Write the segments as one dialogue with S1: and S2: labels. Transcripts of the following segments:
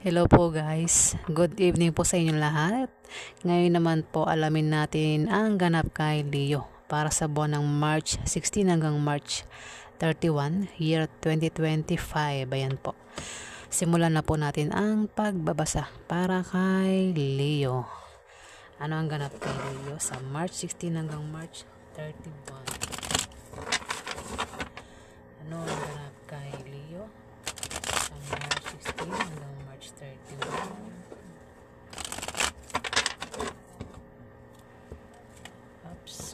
S1: Hello po guys, good evening po sa inyong lahat. Ngayon naman po alamin natin ang ganap kay Leo para sa buwan ng March 16 hanggang March 31, year 2025. Ayan po. Simulan na po natin ang pagbabasa para kay Leo. Ano ang ganap kay Leo sa March 16 hanggang March 31? Ano ang ganap kay Leo sa March 16 hanggang March 31?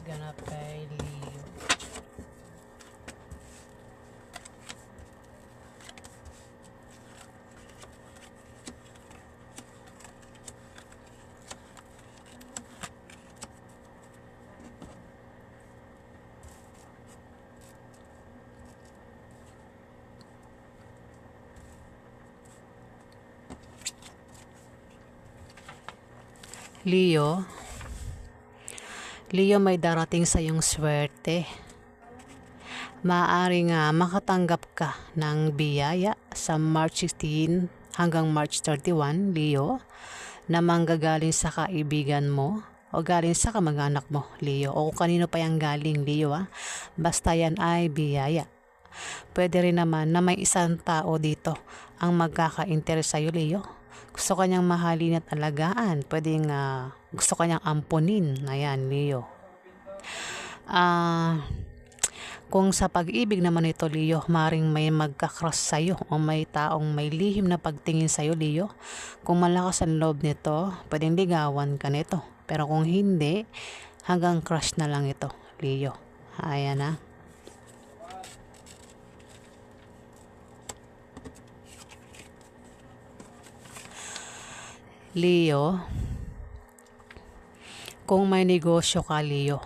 S1: Ganap kay Leo. Leo, may darating sa iyong swerte. Maaaring makatanggap ka ng biyaya sa March 16 hanggang March 31, Leo, na manggagaling sa kaibigan mo o galing sa kamag-anak mo, Leo, o kung kanino pa yung galing, Leo. Basta yan ay biyaya. Pwede rin naman na may isang tao dito ang magkaka-interest sa'yo, Leo. Gusto kanyang mahalin at alagaan. Pwedeng gusto kanyang ampunin. Ayan, Leo. Kung sa pag-ibig naman ito, Leo, maring may magka-crush sa'yo o may taong may lihim na pagtingin sa'yo, Leo. Kung malakas ang loob nito, pwedeng ligawan ka nito. Pero kung hindi, hanggang crush na lang ito, Leo. Ayan na. Leo, kung may negosyo ka, Leo,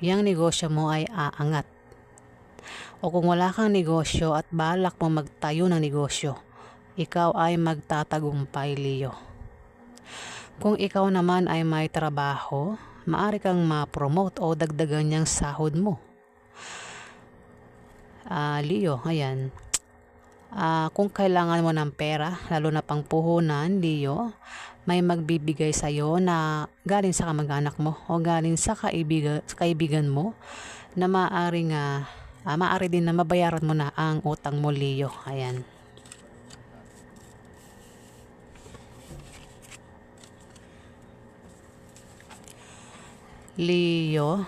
S1: yung negosyo mo ay aangat. O kung wala kang negosyo at balak mo magtayo ng negosyo, ikaw ay magtatagumpay, Leo. Kung ikaw naman ay may trabaho, maaari kang ma-promote o dagdagan niyang sahod mo. Leo, ayan. Kung kailangan mo ng pera, lalo na pang puhunan, Leo, may magbibigay sa'yo na galing sa kamag-anak mo o galing sa kaibigan mo na maaari din na mabayaran mo na ang utang mo, Leo. Ayan. Leo,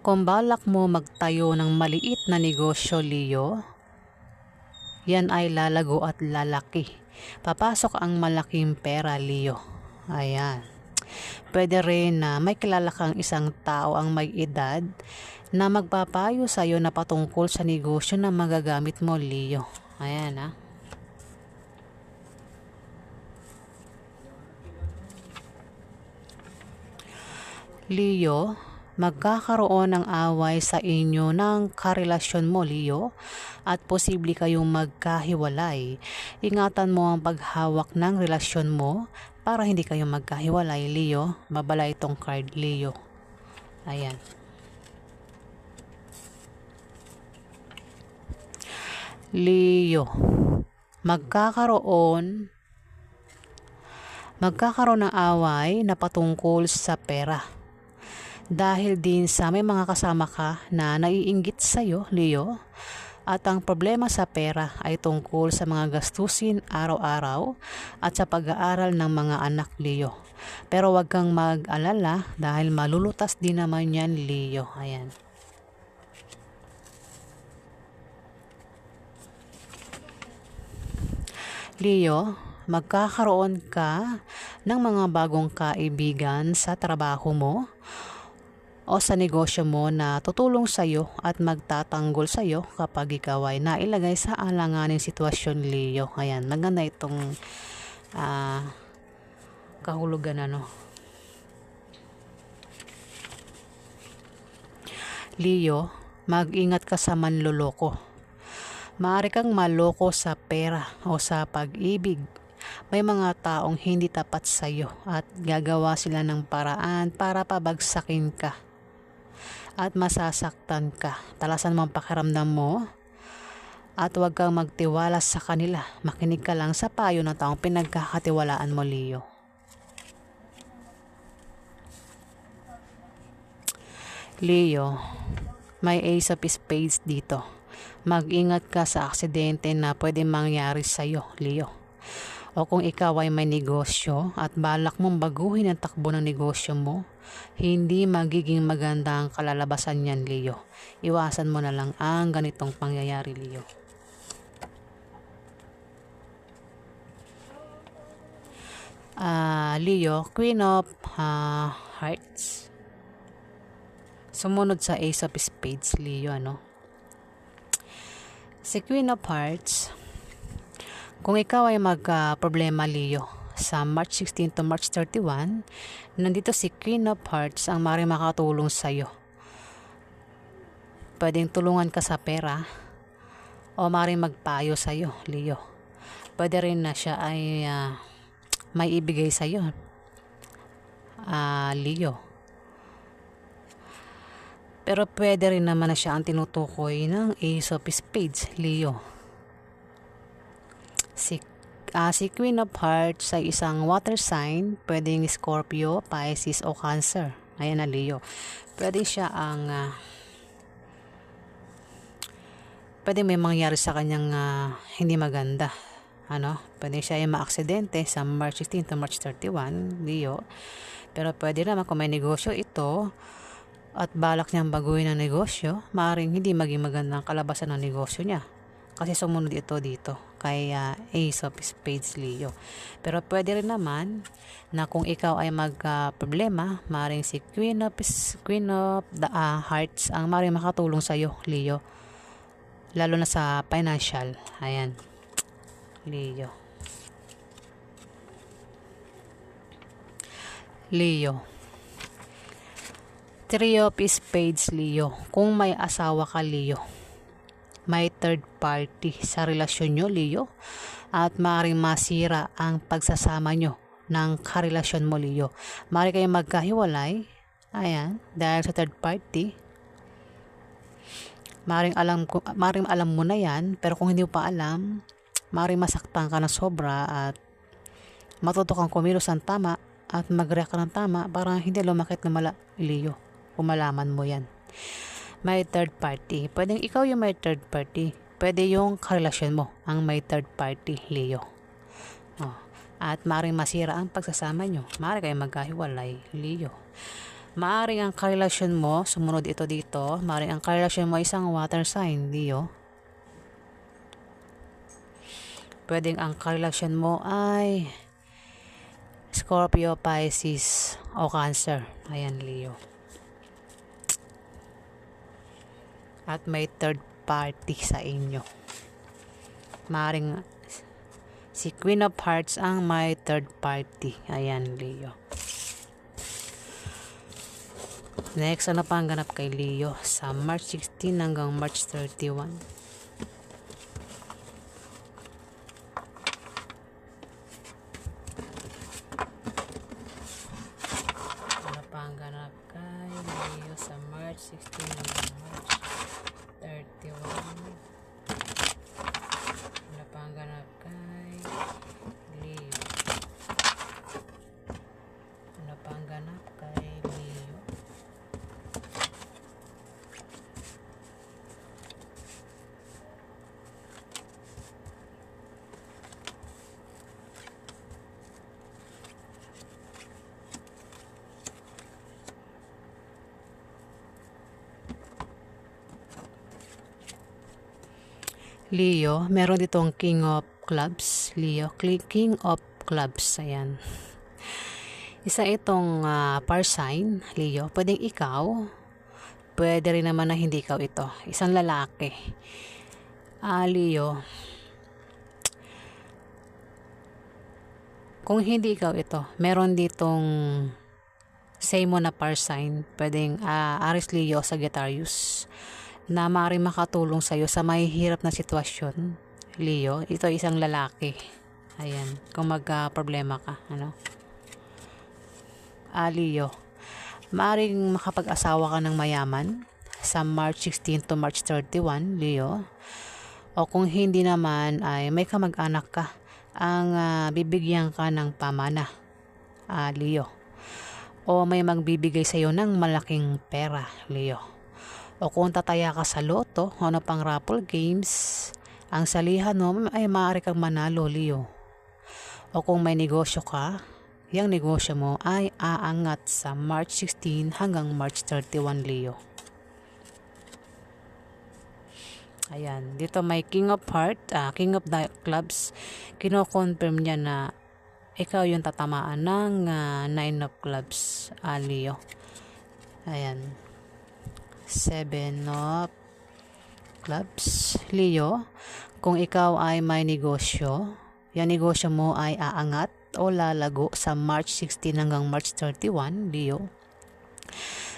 S1: kung balak mo magtayo ng maliit na negosyo, Leo, yan ay lalago at lalaki. Papasok ang malaking pera, Leo. Ayan. Pwede rin na may kilala kang isang tao ang may edad na magpapayo sa iyo na patungkol sa negosyo na magagamit mo, Leo. Ayan. Leo, magkakaroon ng away sa inyo ng karelasyon mo, Leo, at posible kayong magkahiwalay. Ingatan mo ang paghawak ng relasyon mo para hindi kayo magkahiwalay, Leo. Babala itong card, Leo. Ayan. Leo, magkakaroon ng away na patungkol sa pera. Dahil din sa may mga kasama ka na naiinggit sa'yo, Leo, at ang problema sa pera ay tungkol sa mga gastusin araw-araw at sa pag-aaral ng mga anak, Leo. Pero wag kang mag-alala dahil malulutas din naman yan, Leo. Ayan. Leo, magkakaroon ka ng mga bagong kaibigan sa trabaho mo o sa negosyo mo na tutulong sa iyo at magtatanggol sa iyo kapag ikaw ay nailagay sa alanganing sitwasyon, Leo. Ayan, maganda itong kahulugan, Leo, mag-ingat ka sa manloloko. Maaari kang maloko sa pera o sa pag-ibig. May mga taong hindi tapat sa iyo at gagawa sila ng paraan para pabagsakin ka at masasaktan ka. Talasan mo ang pakiramdam mo At huwag kang magtiwala sa kanila. Makinig ka lang sa payo ng taong pinagkakatiwalaan mo, Leo. Leo, may Ace of Spades dito. Mag-ingat ka sa aksidente na pwede mangyari sa'yo, Leo. O kung ikaw ay may negosyo at balak mong baguhin ang takbo ng negosyo mo, hindi magiging maganda ang kalalabasan niyan, Leo. Iwasan mo na lang ang ganitong pangyayari, Leo. Leo, Queen of Hearts. Sumunod sa Ace of Spades, Leo, ano? Si Queen of Hearts, kung ikaw ay problema, Leo, sa March 16 to March 31, nandito si Queen of Hearts ang maaaring makatulong sa'yo. Pwedeng tulungan ka sa pera o maaaring magpayo sa'yo, Leo. Pwede rin na siya ay may ibigay sa'yo, Leo. Pero pwede rin naman na siya ang tinutukoy ng Ace of Spades, Leo. Si Queen of Hearts ay isang water sign, pwedeng Scorpio, Pisces o Cancer. Ayan na, Leo. Pwede siya ang pwede may mangyari sa kanyang hindi maganda. Pwede siya ay maaksidente sa March 16 to March 31, Leo. Pero pwede naman kung may negosyo ito at balak niyang baguhin ang negosyo, maaaring hindi maging magandang kalabasan ng negosyo niya. Kasi sumunod ito dito kay Ace of Spades, Leo. Pero pwede rin naman na kung ikaw ay problema, maaaring si Queen of the Hearts ang maaaring makatulong sa iyo, Leo. Lalo na sa financial. Ayan, Leo. Three of Spades, Leo. Kung may asawa ka, Leo, may third party sa relasyon nyo, Leo, at maaaring masira ang pagsasama nyo ng karelasyon mo, Leo. Maaaring kayo magkahiwalay, ayan, dahil sa third party. Maaaring alam mo na yan, pero kung hindi mo pa alam, maaaring masaktan ka na sobra at matuto kang kumilos ng tama at mag-react ka ng tama para hindi lumakit na Leo. Kung malaman mo yan. May third party. Pwedeng ikaw yung may third party. Pwede yung karelasyon mo ang may third party, Leo. At maaaring masira ang pagsasama nyo. Maaaring kayo magkahiwalay, Leo. Maaaring ang karelasyon mo, sumunod ito dito, maaaring ang karelasyon mo isang water sign, Leo. Pwedeng ang karelasyon mo ay Scorpio, Pisces o Cancer. Ayan, Leo. At may third party sa inyo. Maaaring si Queen of Hearts ang may third party. Ayan, Leo. Next, ano pa ang ganap kay Leo sa March 16 hanggang March 31? Ano pa ang ganap kay Leo sa March 16 hanggang March 31? Ano pa ang ganap kay Leo? Ano pa ang ganap kay Leo? Leo, meron ditong King of Clubs, Leo. King of Clubs, ayan. Isa itong par sign, Leo. Pwedeng ikaw, pwede rin naman na hindi ikaw ito. Isang lalaki. Leo, kung hindi ikaw ito, meron ditong same mo na par sign. Pwedeng Aries, Leo, Sagittarius, na maaaring makatulong sa'yo sa mahihirap na sitwasyon, Leo. Ito isang lalaki. Ayan, kung problema ka, Leo, maaaring makapag-asawa ka ng mayaman sa March 16 to March 31, Leo. O kung hindi naman ay may kamag-anak ka ang bibigyan ka ng pamana, Leo. O may magbibigay sa iyo ng malaking pera, Leo. O kung tataya ka sa loto o ano pang raffle games, ang salihan mo ay maaari kang manalo, Leo. O kung may negosyo ka, yung negosyo mo ay aangat sa March 16 hanggang March 31, Leo. Ayan, dito may King of Hearts, King of the Clubs. Kino-confirm niya na ikaw yung tatamaan ng Nine of Clubs, Leo. Ayan. 7 of Clubs, Leo. Kung ikaw ay may negosyo, yung negosyo mo ay aangat o lalago sa March 16 hanggang March 31, Leo.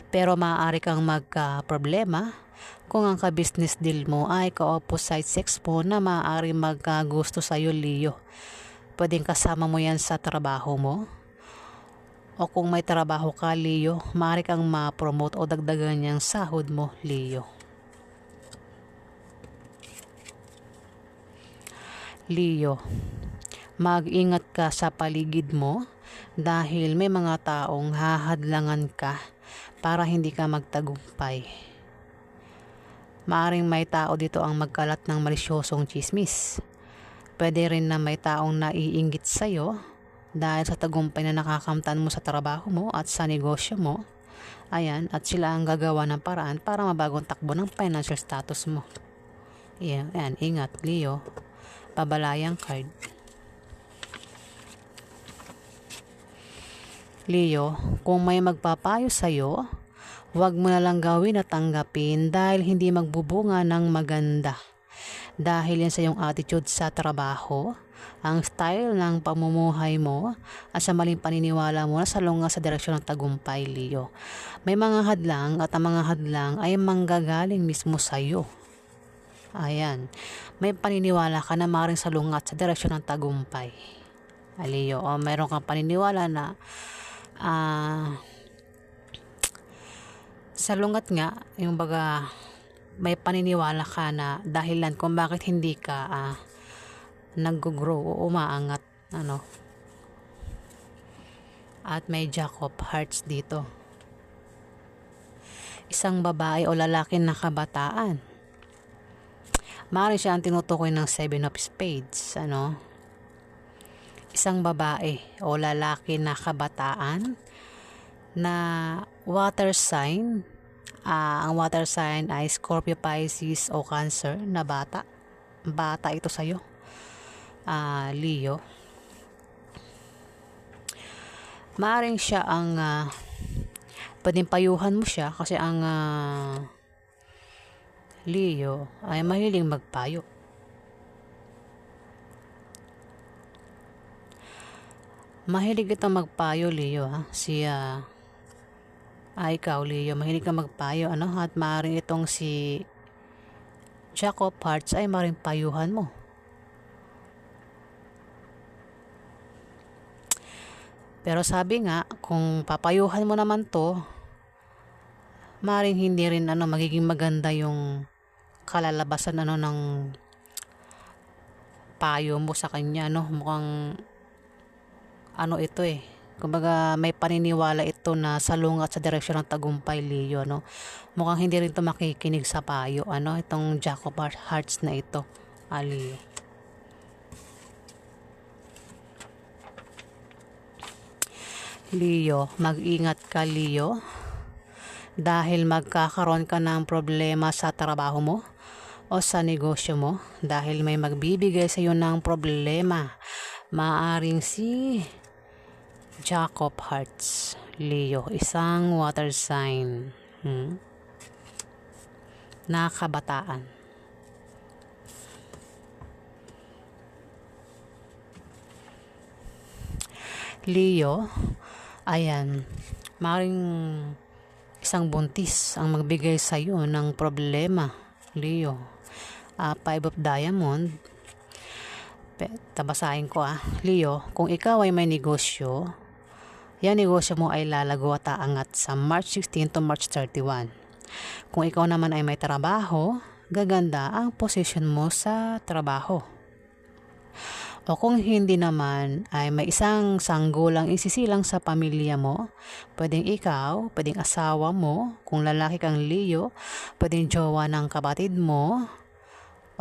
S1: Pero maaari kang magka-problema kung ang ka-business deal mo ay ka-opposite sex mo na maaari magkagusto sa'yo, Leo. Pwedeng kasama mo yan sa trabaho mo. O kung may trabaho ka, Leo, maaari kang ma-promote o dagdagan niyang sahod mo, Leo. Leo, mag-ingat ka sa paligid mo dahil may mga taong hahadlangan ka para hindi ka magtagumpay. Maaring may tao dito ang magkalat ng malisyosong chismis. Pwede rin na may taong naiinggit sa'yo dahil sa tagumpay na nakakamtan mo sa trabaho mo at sa negosyo mo. Ayan, at sila ang gagawa ng paraan para mabagong takbo ng financial status mo. Ayan, ingat, Leo. Pabalayang card. Leo, kung may magpapayo sa'yo, huwag mo na lang gawin at tanggapin dahil hindi magbubunga ng maganda. Dahil yan sa iyong attitude sa trabaho, ang style ng pamumuhay mo at sa maling paniniwala mo na salunga sa direksyon ng tagumpay, Leo. May mga hadlang at ang mga hadlang ay manggagaling mismo sa iyo. Ayan, may paniniwala ka na maaaring salungat sa direksyon ng tagumpay, Leo. O meron kang paniniwala na salungat nga, yung baga may paniniwala ka na dahilan kung bakit hindi ka nag-grow o umaangat, at may Jack of Hearts dito. Isang babae o lalaki na kabataan. Maaari siya ang tinutukoy ng 7 of Spades, Isang babae o lalaki na kabataan na water sign. Ang water sign ay Scorpio, Pisces o Cancer na bata. Bata ito sa'yo, Leo. Maaring siya ang pwedeng payuhan mo siya kasi ang Leo ay mahiling magpayo. Mahilig itong magpayo, Leo, ikaw, Leo, mahilig ka magpayo, at maaaring itong si Jack of Hearts ay maaaring payuhan mo. Pero sabi nga, kung papayuhan mo naman to, maaaring hindi rin magiging maganda yung kalalabasan ng payo mo sa kanya, mukhang ito kumbaga may paniniwala ito na salungat sa direksyon ng tagumpay, Leo, mukhang hindi rin ito makikinig sa payo, itong Jack of Hearts na ito, Leo. Leo, mag-ingat ka, Leo, dahil magkakaroon ka ng problema sa trabaho mo o sa negosyo mo dahil may magbibigay sa iyo ng problema. Maaring si Jack of Hearts, Leo, isang water sign na kabataan. Leo, ayan, maaaring isang buntis ang magbigay sa iyo ng problema, Leo. 5 of Diamond. Tabasahin ko, Leo, kung ikaw ay may negosyo, yan negosyo mo ay lalago at aangat sa March 16 to March 31. Kung ikaw naman ay may trabaho, gaganda ang posisyon mo sa trabaho. O kung hindi naman, ay may isang sanggulang isisilang sa pamilya mo. Pwedeng ikaw, pwedeng asawa mo, kung lalaki kang Leo, pwedeng jowa ng kapatid mo,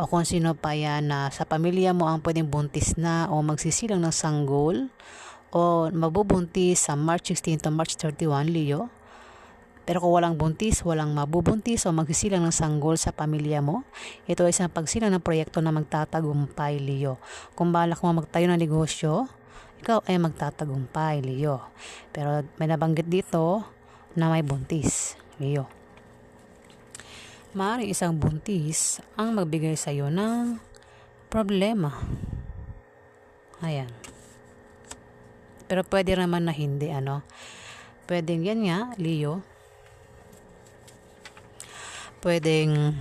S1: o kung sino pa yan na sa pamilya mo ang pwedeng buntis na o magsisilang ng sanggol, o mabubuntis sa March 16 to March 31, Leo. Pero kung walang buntis, walang mabubuntis o magsisilang ng sanggol sa pamilya mo, ito ay isang pagsilang ng proyekto na magtatagumpay, Leo. Kung balak mo magtayo ng negosyo, ikaw ay magtatagumpay, Leo. Pero may nabanggit dito na may buntis, Leo. Maaaring isang buntis ang magbigay sa iyo ng problema. Ayan. Pero pwede naman na hindi, Pwedeng yan nga, Leo. Pwedeng,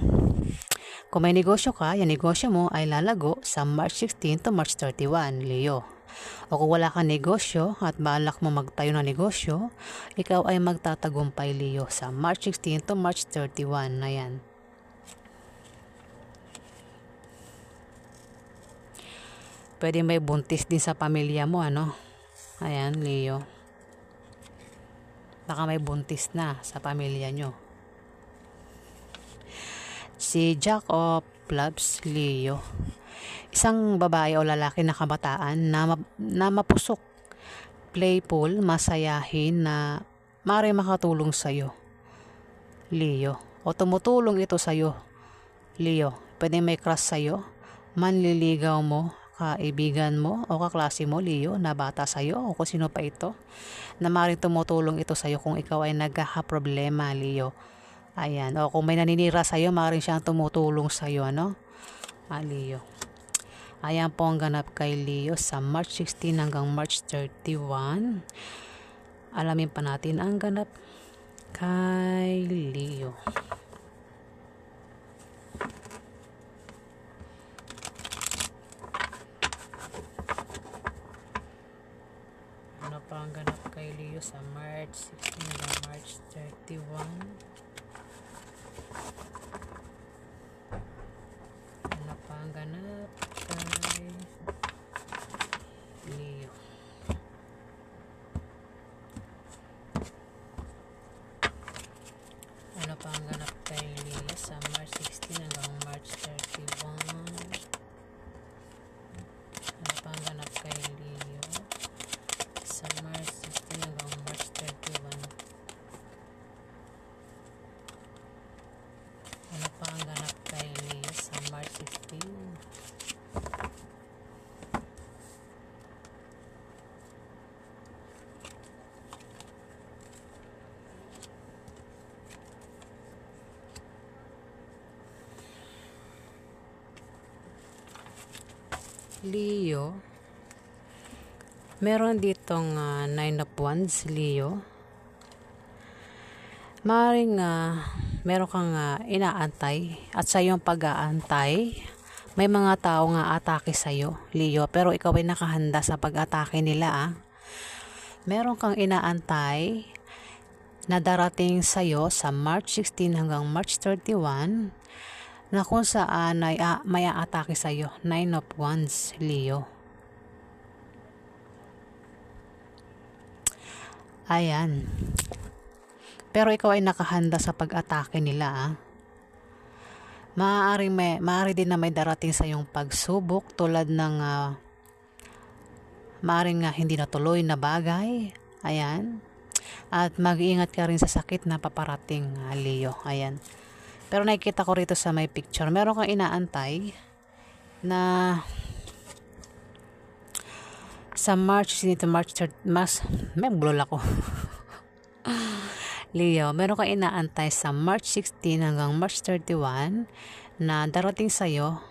S1: kung may negosyo ka, yung negosyo mo ay lalago sa March 16 to March 31, Leo. O kung wala kang negosyo at balak mo magtayo ng negosyo, ikaw ay magtatagumpay, Leo, sa March 16 to March 31 na yan. Pwede may buntis din sa pamilya mo, Ayan, Leo. Baka may buntis na sa pamilya nyo. Si Jack of Clubs, Leo. Isang babae o lalaki na kabataan na mapusok, playful, masayahin na maaari makatulong sa'yo, Leo. O tumutulong ito sa'yo, Leo. Pwede may crush sa'yo, manliligaw mo, kaibigan mo o kaklase mo, Leo, na bata sa'yo o kung sino pa ito, na maaaring tumutulong ito sa'yo kung ikaw ay nagkakaproblema, Leo. Ayan. O kung may naninira sa'yo, maaaring siyang tumutulong sa'yo, Leo. Ayan po ang ganap kay Leo sa March 16 hanggang March 31. Alamin pa natin ang ganap kay Leo. Ano pa ang ganap kay Leo sa March 16 hanggang March 31? Ano pa ang ganap kay Leo? Ano pa ang ganap kay Leo sa March 16 hanggang March 31? Ano pa ang ganap kay Leo sa March 16 hanggang March 31? Ano pa ang ganap kay Leo sa March 16? Leo, meron ditong 9 of Wands, Leo. Maaaring meron kang inaantay at sa iyong pag-aantay, may mga tao nga atake sa iyo, Leo, pero ikaw ay nakahanda sa pag-atake nila. Meron kang inaantay na darating sa iyo sa March 16 hanggang March 31 na kung saan ay may aatake sa iyo. 9 of Wands, Leo. Ayan. Pero ikaw ay nakahanda sa pag-atake nila. Maaari din na may darating sa iyong pagsubok tulad ng maaaring hindi natuloy na bagay. Ayan. At mag-iingat ka rin sa sakit na paparating, Leo. Ayan. Pero nakikita ko rito sa may picture, meron kang inaantay na sa March 16 to March 30, may bulol ako. Leo, meron kang inaantay sa March 16 hanggang March 31 na darating sa'yo,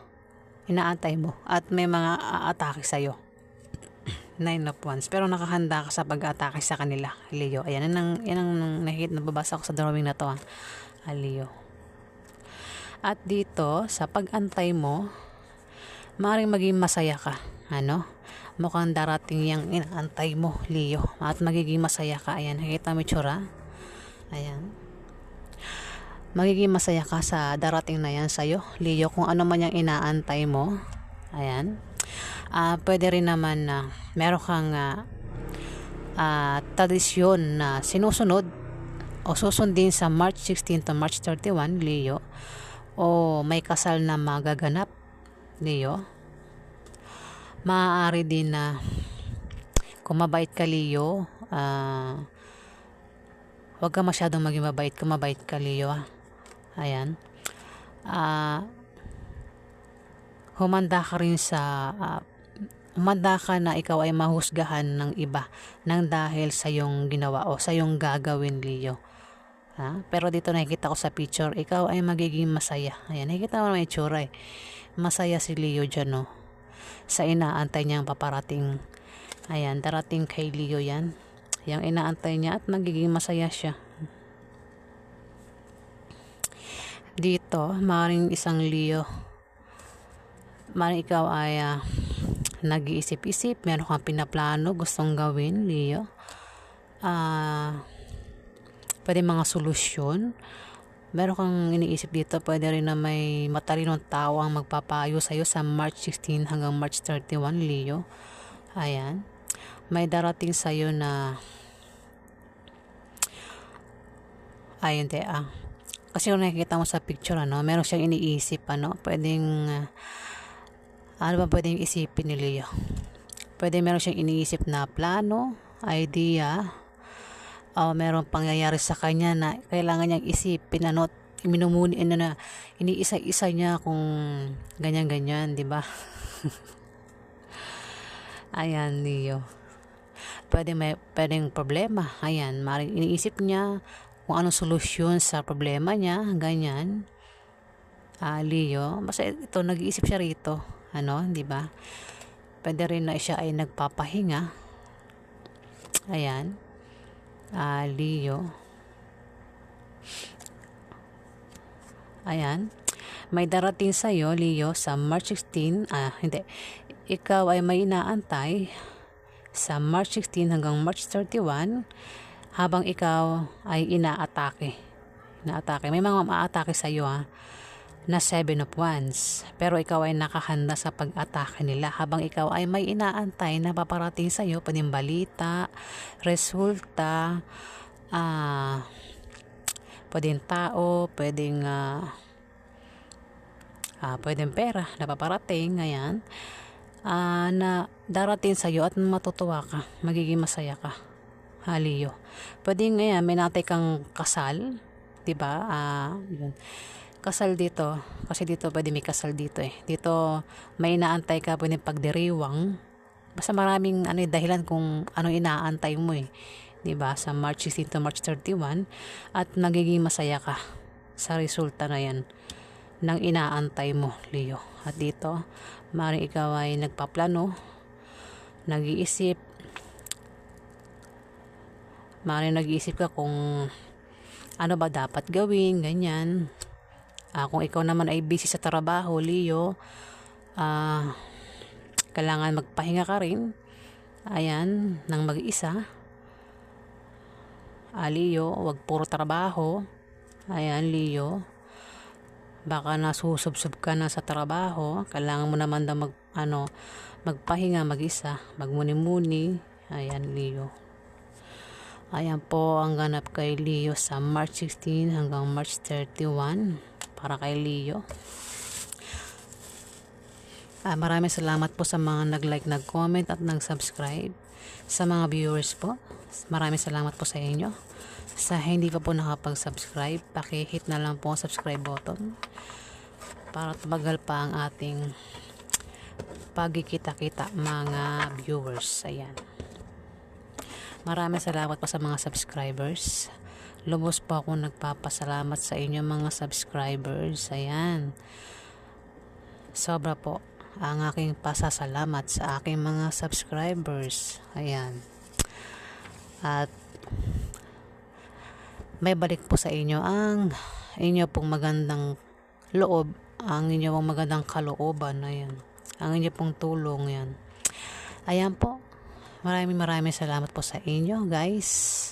S1: inaantay mo, at may mga atake sa'yo. 9 of Wands. Pero nakahanda ka sa pag-atake sa kanila, Leo. Ayan, yan ang nakikita, nababasa ko sa drawing na to, Leo. At dito, sa pag-antay mo, maaaring maging masaya ka. Mukhang darating yung inaantay mo, Leo. At magiging masaya ka. Ayan, nakikita mo yung tsura. Ayan. magiging masaya ka sa darating na yan sa'yo, Leo, kung ano man yung inaantay mo. Ayan. Pwede rin naman na meron kang tradisyon na sinusunod o susundin sa March 16 to March 31, Leo, o may kasal na magaganap, Leo. Maaari din na kung mabait ka, Leo, huwag ka masyadong maging mabait. Kung mabait ka, Leo, ayan, humanda ka rin sa humanda ka na ikaw ay mahusgahan ng iba nang dahil sa iyong ginawa o sa iyong gagawin, Leo. Pero dito nakikita ko sa picture, ikaw ay magiging masaya. Ayan, nakikita mo naman yung itsura eh. Masaya si Leo dyan, no? Sa inaantay niyang paparating. Ayan, darating kay Leo yan. Yung inaantay niya at magiging masaya siya. Dito, maaaring isang Leo, maaaring ikaw ay nag-iisip-isip, meron kang pinaplano, gustong gawin, Leo. Pwede mga solusyon. Meron kang iniisip dito, pwede rin na may matalinong tao ang magpapayo sa'yo sa March 16 hanggang March 31, Leo. Ayan. May darating sa'yo na ayun te, kasi kung nakikita mo sa picture, meron siyang iniisip, pwedeng ano ba pwedeng isipin ni Leo? Pwede meron siyang iniisip na plano, idea, o meron pangyayari sa kanya na kailangan niyang isipin, minumuni na iniisa-isa niya kung ganyan-ganyan, di ba? Ayan, Leo. Pwedeng problema. Ayan, maring iniisip niya kung anong solusyon sa problema niya, ganyan. Leo, basta ito, nag-iisip siya rito, di ba? Pwede rin na siya ay nagpapahinga. Ayan. Leo. Ayan. May darating sa iyo, Leo, sa March 16. Hindi. Ikaw ay may inaantay sa March 16 hanggang March 31 habang ikaw ay inaatake. May mga maatake sa iyo, na 7 of Wands. Pero ikaw ay nakahanda sa pag-atake nila habang ikaw ay may inaantay na paparating sa iyo, pwedeng balita, resulta, pwedeng tao, pwedeng pera na paparating, ayan, na darating sa iyo at matutuwa ka, magiging masaya ka, Leo. Pwedeng may natay kang kasal, diba? Yun. Kasal dito, kasi dito pwede may kasal dito eh. Dito may inaantay ka, pwede pagdiriwang. Basta maraming dahilan kung ano inaantay mo eh. 'Di ba? Sa March 16 to March 31 at nagiging masaya ka sa resulta na 'yan ng inaantay mo, Leo. At dito, maaaring ikaw ay nagpaplano, nag-iisip. Maaaring nag-iisip ka kung ano ba dapat gawin, ganyan. Kung ikaw naman ay busy sa trabaho, Leo, kailangan magpahinga ka rin. Ayan, nang mag-isa. Leo, wag puro trabaho. Ayan, Leo. Baka nasusubsob ka na sa trabaho. Kailangan mo naman daw magpahinga, mag-isa, magmuni-muni. Ayan, Leo. Ayan po ang ganap kay Leo sa March 16 hanggang March 31 para kay Leo. Maraming salamat po sa mga nag-like, nag-comment at nag-subscribe. Sa mga viewers po, maraming salamat po sa inyo. Sa hindi pa po nakapag-subscribe, paki-hit na lang po ang subscribe button para tumagal pa ang ating pagkikita-kita mga viewers. Ayan. Maraming salamat po sa mga subscribers. Lubos po ako nagpapasalamat sa inyo mga subscribers. Ayan. Sobra po ang aking pasasalamat sa aking mga subscribers. Ayan. At may balik po sa inyo ang inyo pong magandang loob, ang inyo pong magandang kalooban. Ayan. Ang inyo pong tulong. Yan. Ayan po. Maraming salamat po sa inyo, guys.